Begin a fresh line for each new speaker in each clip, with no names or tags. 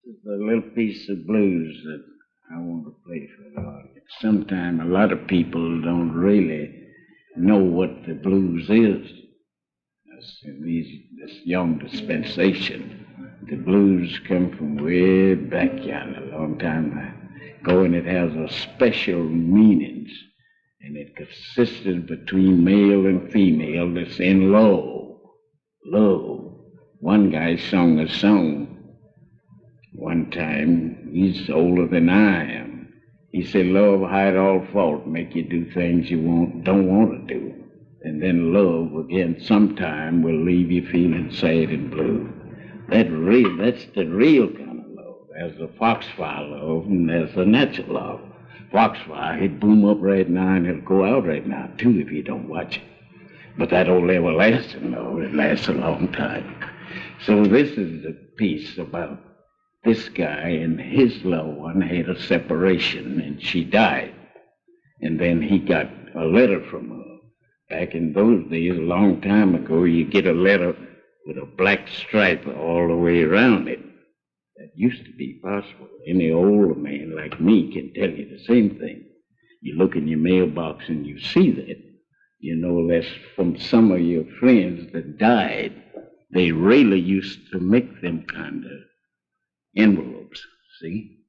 It's a little piece of blues that I want to play for the audience. Sometimes a lot of people don't really know what the blues is. In this young dispensation, the blues come from way back yonder, a long time ago, and it has a special meanings, and it consisted between male and female that's in low. One guy sung a song one time. He's older than I am. He said, love hide all fault, make you do things you don't want to do. And then love, again, sometime will leave you feeling sad and blue. That's the real kind of love. There's the foxfire love and there's the natural love. Foxfire, he'd boom up right now and it'll go out right now, too, if you don't watch it. But that old everlasting love, it lasts a long time. So this is the piece about this guy and his loved one had a separation and she died. And then he got a letter from her. Back in those days, a long time ago, you get a letter with a black stripe all the way around it. That used to be possible. Any older man like me can tell you the same thing. You look in your mailbox and you see that. You know that's from some of your friends that died. They really used to make them kind of envelopes, see?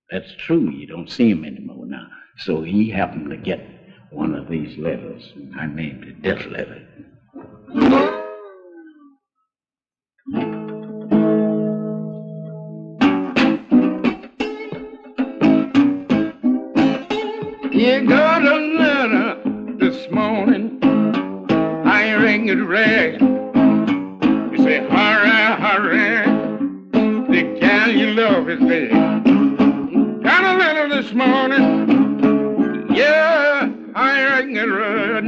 That's true. You don't see them anymore now. So he happened to get one of these letters, and I named it Death Letter. You got a letter this morning, I ring it red. You say, hurry, hurry, the gal you love is dead. Got a letter this morning, yeah, I ring it red.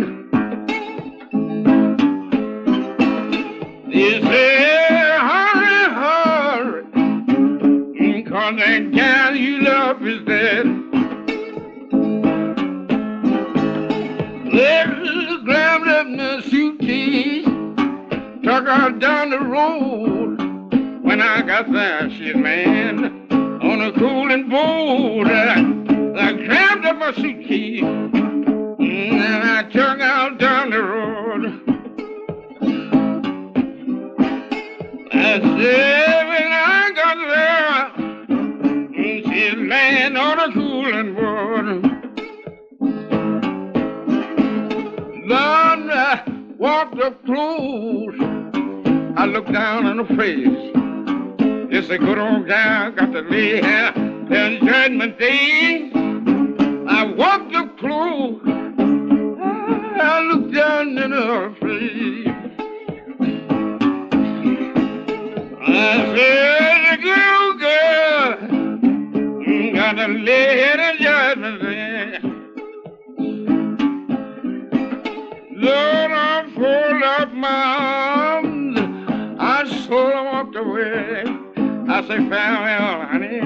You say, hurry, hurry, 'cause that gal you love is dead. Let's grab up my suitcase, took her down the road. When I got there, she'd land on a cooling boat. I grabbed up my suitcase and I took out down the road. I said when I got there, she'd land on a cooling boat. Lord, I walked up close. I looked down on her face. It's a good old gal got to lay here till judgment day. I walked up close. I looked down in her face. I said, the good girl got to lay here till judgment day. Lord, I fold up my arms, I sort of walked away. I say, farewell, honey,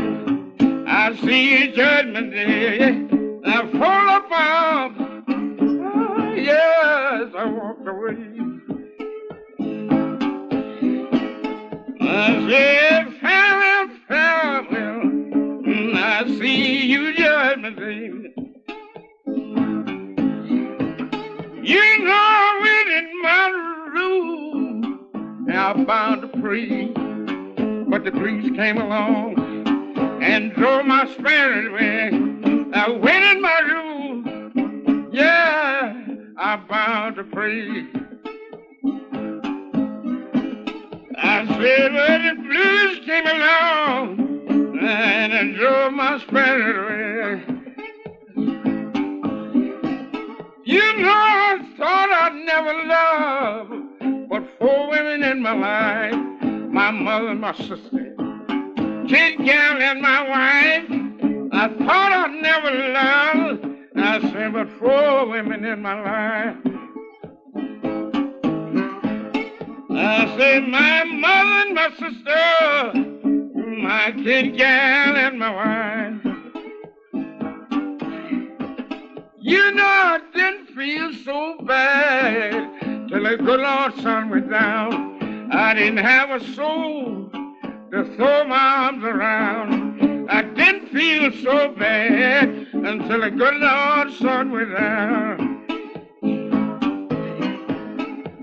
I see you judgment day. I fold up my arms, oh, yes, I walked away. I said, farewell, farewell, I see you judgment day. You know I went in my room and I found a breeze, but the breeze came along and drove my spirit away. I went in my room, yeah, I found a breeze. I said, well, the blues came along and it drove my spirit away. You know, I thought I'd never love but 4 women in my life. My mother and my sister, kid gal and my wife. I thought I'd never love, I said, but 4 women in my life. I said, my mother and my sister, my kid gal and my wife. You know, I didn't feel so bad till the good Lord's sun went down. I didn't have a soul to throw my arms around. I didn't feel so bad until the good Lord sought me down.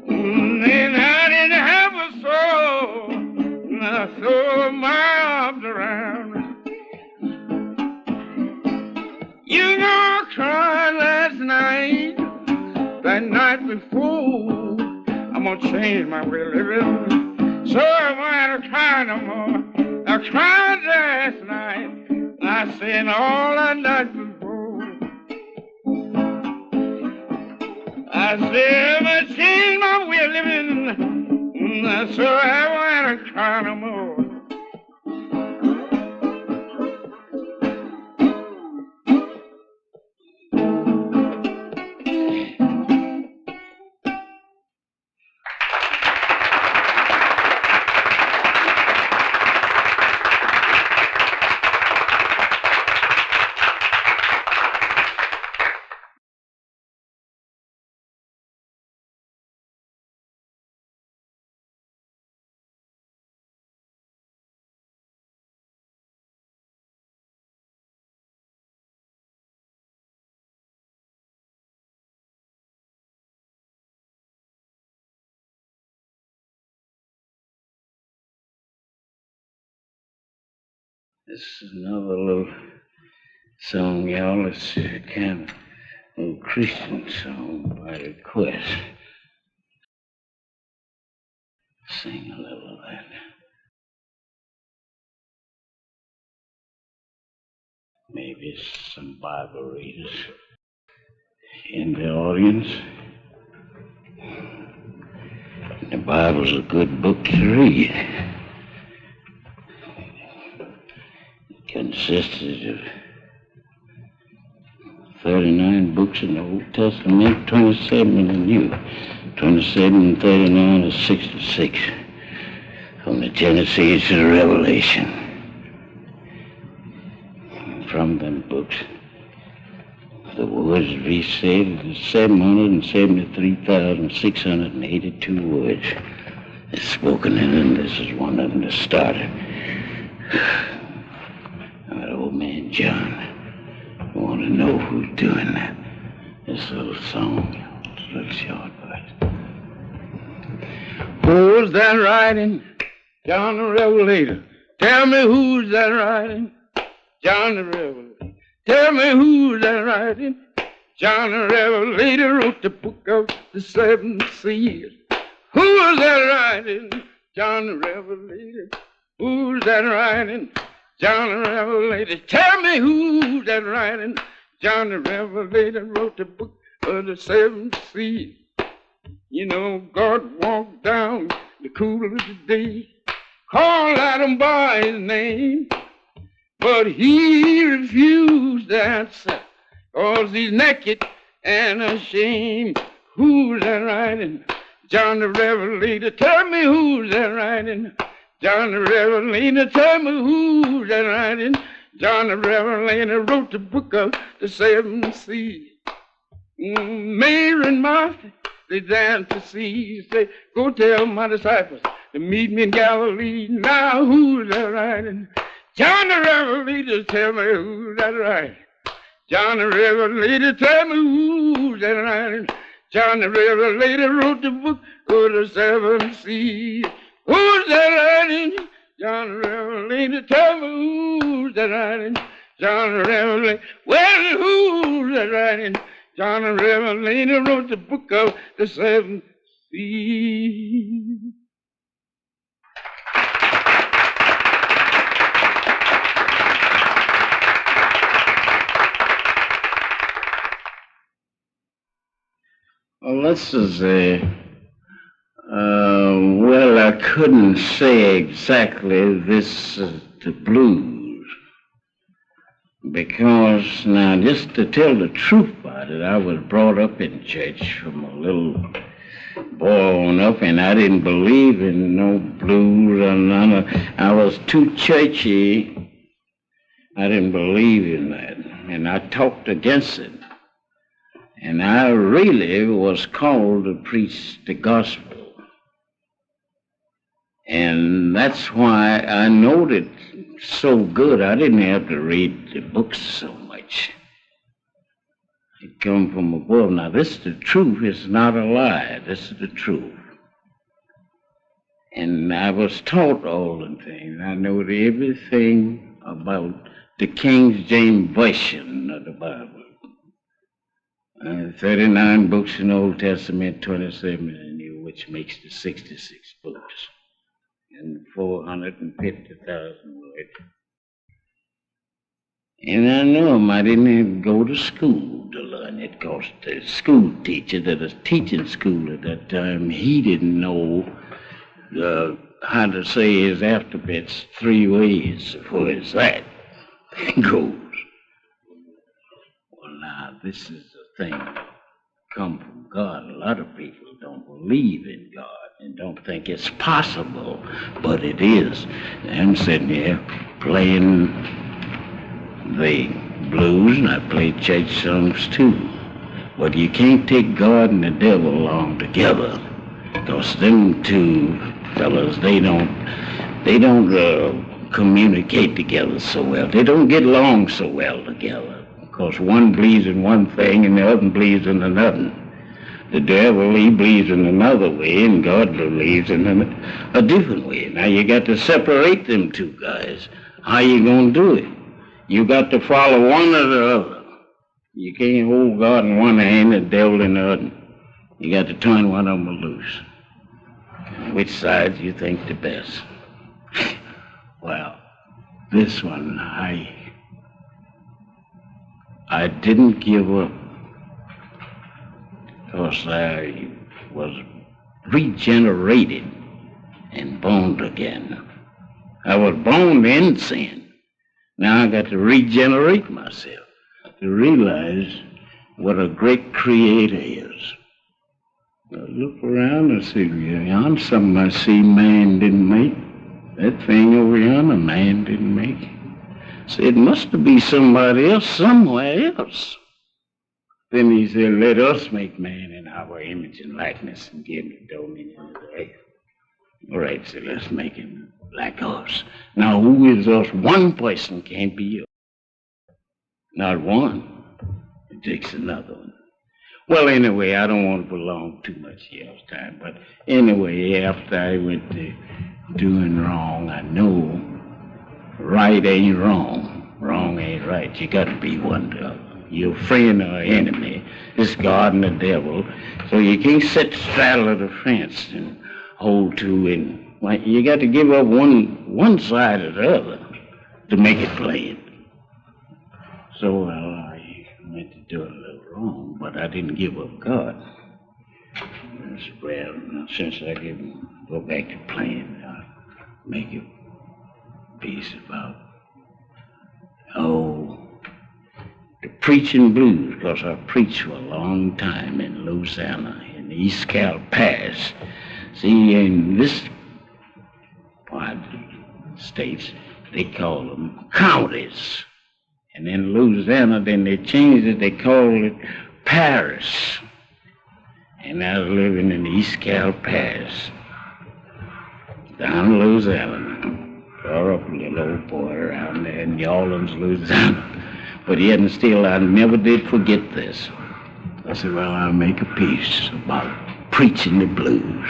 And I didn't have a soul, and I threw my arms around. You know I cried last night, that night before. I'm gonna change my way of living, so I won't cry no more. I cried last night, I said all that night before. I said I changed my way of living, so I won't cry no more. This is another little song, y'all. It's kind of a Christian song by request. Sing a little of that. Maybe some Bible readers in the audience. The Bible's a good book to read. It consisted of 39 books in the Old Testament, 27 in the New. 27 and 39 is 66. From the Genesis to the Revelation. From them books, the words we said is 773,682 words is spoken in, and this is one of them that started. That old man John. I want to know who's doing that. This little song, it's a little short verse. Who's that writing? John the Revelator. Tell me who's that writing? John the Revelator. Tell me who's that writing? John the Revelator wrote the book of the seven seals. Who's that writing? John the Revelator. Who's that writing? John the Revelator. Tell me who's that writing? John the Revelator wrote the book of the seven seals. You know, God walked down the cool of the day, called Adam by his name, but he refused to answer, 'cause he's naked and ashamed. Who's that writing? John the Revelator. Tell me who's that writing? John the Revelator. Tell me who's that writing? John the Revelator wrote the book of the seven seals. Mary and Martha, they danced to see. Say, go tell my disciples to meet me in Galilee. Now who's that writing? John the Revelator. Tell me who's that writing? John the Revelator. Tell me who's that writing? John the Revelator wrote the book of the seven seals. Who's that writing? John the Revelator. Tell me who's that writing? John the Revelator. Well, who's that writing? John the Revelator wrote the book of the seven seals. Well, this is well, I couldn't say exactly this is the blues, because now, just to tell the truth about it, I was brought up in church from a little boy on up, and I didn't believe in no blues or none of. I was too churchy. I didn't believe in that, and I talked against it. And I really was called to preach the gospel. And that's why I know it so good. I didn't have to read the books so much. It come from above. Now, this is the truth. It's not a lie. This is the truth. And I was taught all the things. I know everything about the King James Version of the Bible. 39 books in the Old Testament, 27 in the New, which makes the 66 books. And 450,000 words. And I know him. I didn't even go to school to learn it, because the school teacher that was teaching school at that time, he didn't know how to say his alphabets 3 ways as far as that goes. Well, now, this is the thing that come from God. A lot of people don't believe in God and don't think it's possible, but it is. I'm sitting here playing the blues, and I play church songs too. But you can't take God and the devil along together, because them two fellas, they don't communicate together so well. They don't get along so well together, because one believes in one thing and the other believes in another. The devil, he believes in another way, and God believes in a different way. Now you got to separate them two guys. How you gonna do it? You got to follow one or the other. You can't hold God in one hand and the devil in the other. You got to turn one of them loose. Which side do you think the best? Well, this one, I didn't give up, because I was regenerated and born again. I was born in sin. Now I got to regenerate myself to realize what a great creator is. I look around and see, yonder something I see man didn't make. That thing over yonder, man didn't make. So it must be somebody else somewhere else. Then he said, let us make man in our image and likeness and give him dominion of the earth. All right, so let's make him like us. Now, who is us? One person can't be you. Not one. It takes another one. Well, anyway, I don't want to prolong too much y'all's time, but anyway, after I went to doing wrong, I know right ain't wrong, wrong ain't right. You got to be one to the other. Your friend or enemy is God and the devil, so you can't sit straddle of the fence and hold to, and you got to give up one side or the other to make it plain. So, well, I went to do it a little wrong, but I didn't give up God. Well, since I can go back to playing, I'll make a piece about, the preaching blues, because I preached for a long time in Louisiana, in the East Cal Pass. See, in this part of the states, they call them counties. And in Louisiana, then they changed it, they called it parish. And I was living in the East Cal Pass, down in Louisiana now. Brought up a little old boy around there in New Orleans, Louisiana. But yet and still, I never did forget this. I said, well, I'll make a piece about preaching the blues.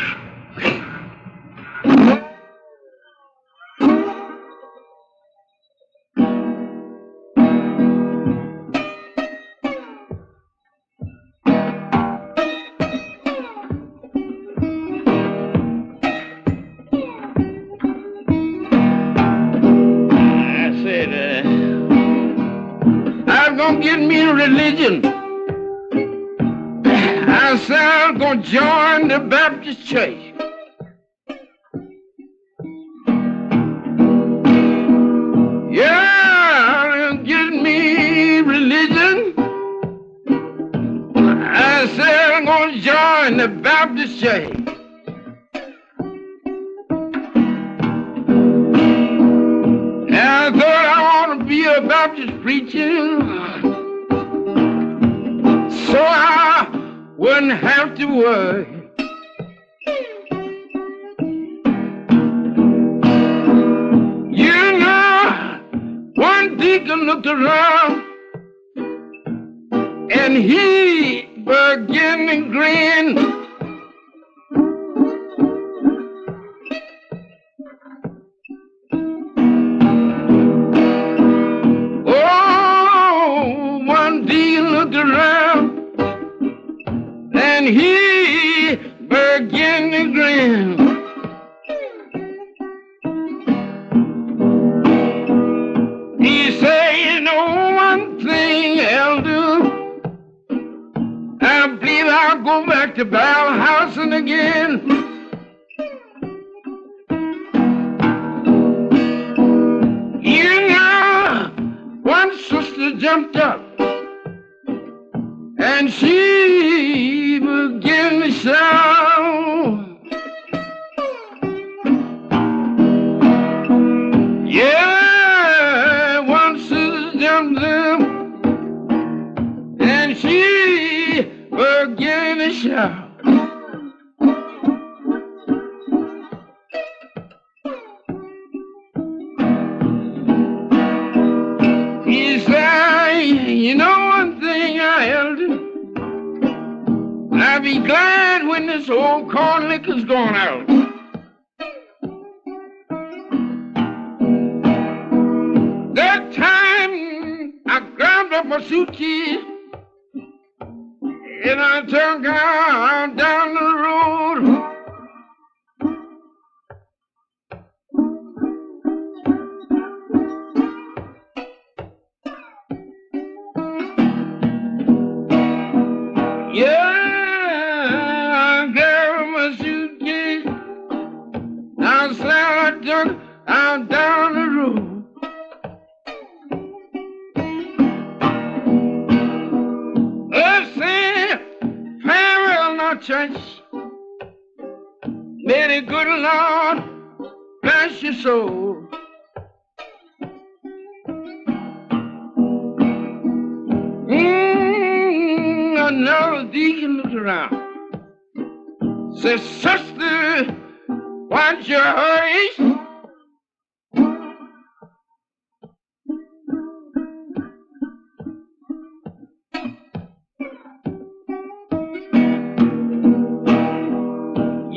Get me a religion. I said I'm gonna join the Baptist church. Yeah, get me religion. I said I'm gonna join the Baptist church. And I thought I want to be a Baptist preacher, so I wouldn't have to worry. deacon looked around, and he began to grin. Oh, one deacon looked around, and he began to grin. He said, you know one thing, Elder, I believe I'll go back to Bell Housing again. You know, one sister jumped up and she began to shout. Yeah, one sister jumped up and she began to shout. He said, you know one thing, Elder, I'll be glad when this old corn liquor's gone out. That time I grabbed up my suitcase and I took out down the road. Yeah, I grabbed my suitcase. I said I took out down the road. Church, may the good Lord bless your soul. Another deacon looked around, said, sister, what's your hurry?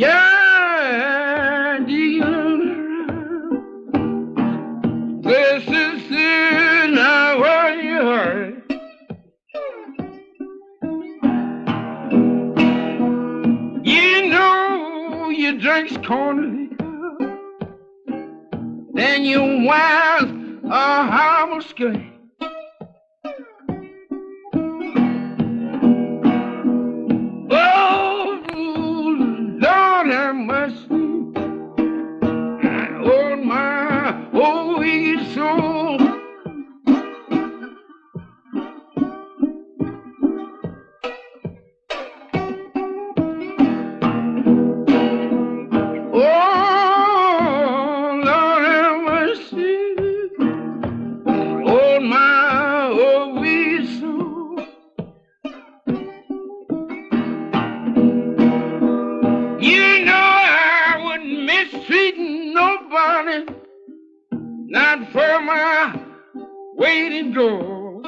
Yeah, deacon, this is now what you heard. You know you drinks corn liquor, then your wives are horrible scared. Not for my waiting door.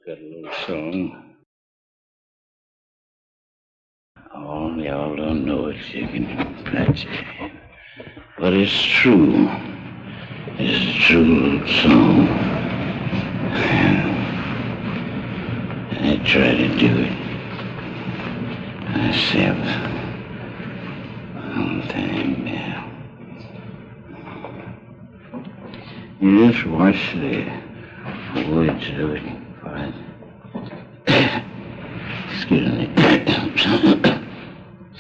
Got a little song. Oh, y'all don't know it, you can practice it. But it's true. It's a true little song. And I try to do it myself on time now. You just watch the words of it. Excuse me.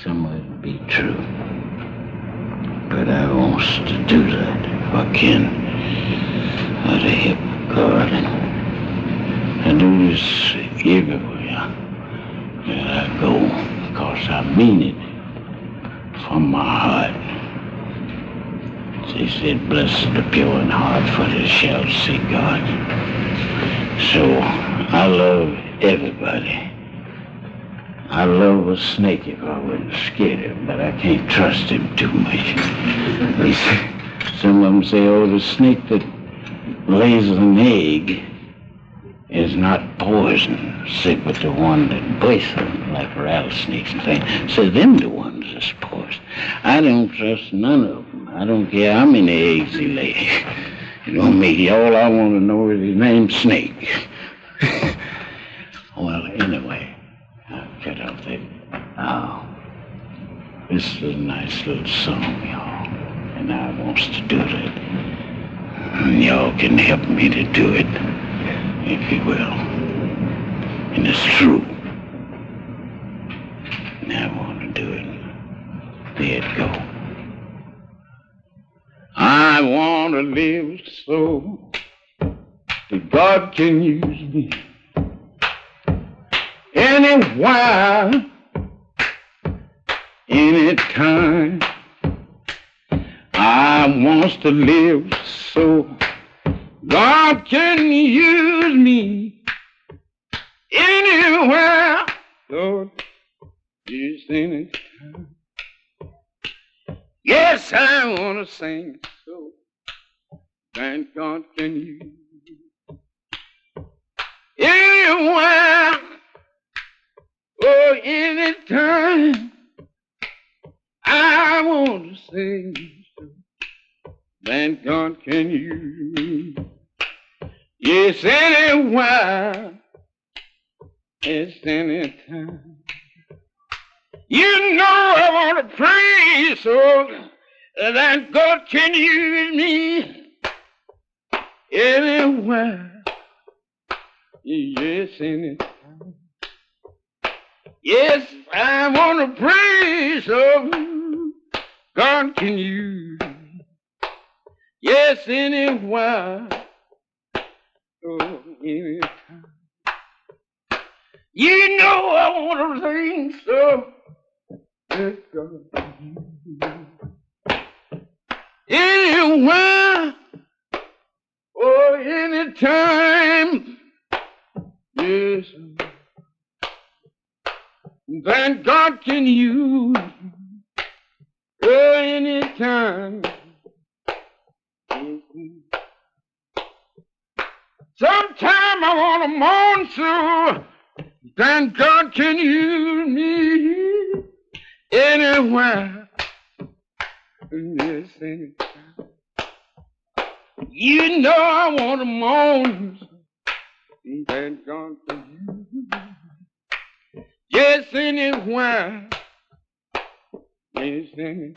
Some of it be true, but I want to do that if I can. Out of hip garden. I mean it from my heart. They said, blessed the pure in heart, for they shall see God. So I love everybody. I love a snake if I wasn't scared of him, but I can't trust him too much. Some of them say, oh, the snake that lays an egg is not poison, say, but the one that bites them, like rattlesnakes and things, say, them the ones that's poison. I don't trust none of them. I don't care how many eggs he lays. You know me, all I want to know is his name's Snake. Well, anyway, I'll cut off that. Oh, this is a nice little song, y'all, and I wants to do that. And y'all can help me to do it, if you will. And it's true. And I want to do it. There it go. I want to live so that God can use me anywhere, anytime. I want to live so God can use me anywhere, Lord, just anytime. Yes, I want to sing so that God can use me anywhere or anytime. I want to sing so that God can use me. Yes, anywhere, yes, anytime. You know I want to praise so that God can use me anywhere, yes, anytime. Yes, I want to praise so God can use me, yes, anywhere, oh, anytime. You know I want to sing so that God can use me anywhere or anytime. Yes, that God can use me anytime. Sometime I want to mourn so that God can use me anywhere. Yes, anytime. You know I want to mourn so that God can use me. Yes, anywhere. Yes, anytime.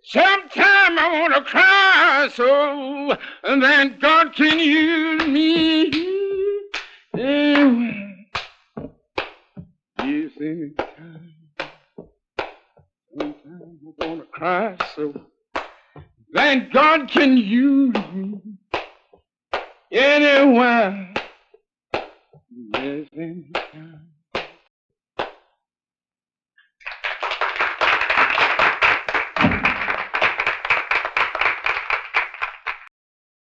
Sometime I want to cry so that God can use me anywhere. Yes, anytime. Sometimes I want to cry so that God can use me anywhere. Yes, anytime.